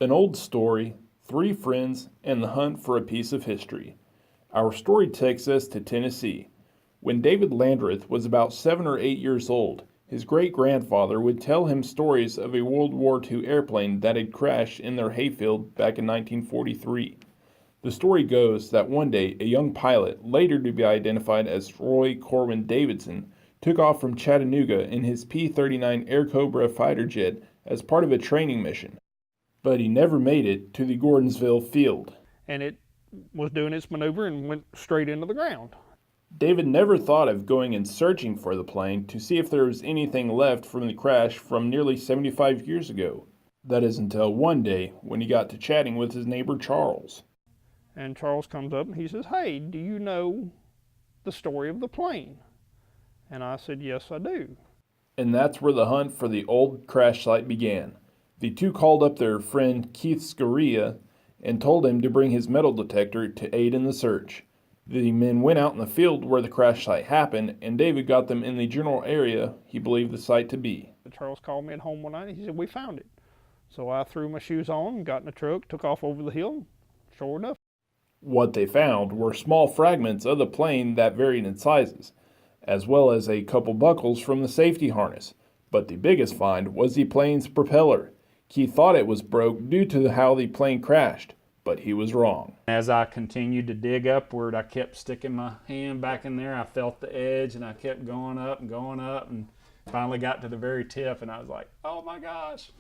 An old story, three friends, and the hunt for a piece of history. Our story takes us to Tennessee. When David Landreth was about 7 or 8 years old, his great grandfather would tell him stories of a World War II airplane that had crashed in their hayfield back in 1943. The story goes that one day a young pilot, later to be identified as Roy Corwin Davidson, took off from Chattanooga in his P-39 Air Cobra fighter jet as part of a training mission. But he never made it to the Gordonsville field. And it was doing its maneuver and went straight into the ground. David never thought of going and searching for the plane to see if there was anything left from the crash from nearly 75 years ago. That is until one day when he got to chatting with his neighbor Charles. And Charles comes up and he says, "Hey, do you know the story of the plane?" And I said, "Yes, I do." And that's where the hunt for the old crash site began. The two called up their friend Keith Scaria and told him to bring his metal detector to aid in the search. The men went out in the field where the crash site happened, and David got them in the general area he believed the site to be. Charles called me at home one night and he said, "We found it." So I threw my shoes on, got in the truck, took off over the hill. Sure enough. What they found were small fragments of the plane that varied in sizes, as well as a couple buckles from the safety harness. But the biggest find was the plane's propeller. Keith thought it was broke due to how the plane crashed, but he was wrong. As I continued to dig upward, I kept sticking my hand back in there. I felt the edge and I kept going up and finally got to the very tip and I was like, oh my gosh.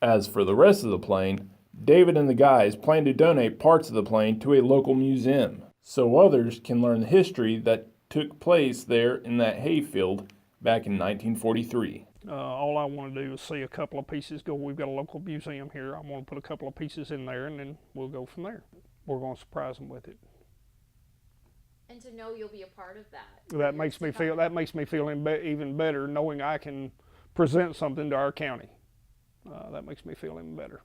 As for the rest of the plane, David and the guys plan to donate parts of the plane to a local museum so others can learn the history that took place there in that hayfield back in 1943. All I want to do is see a couple of pieces go. We've got a local museum here. I want to put a couple of pieces in there, and then we'll go from there. We're going to surprise them with it. And to know you'll be a part of that. That makes me feel. That makes me feel even better, knowing I can present something to our county. That makes me feel even better.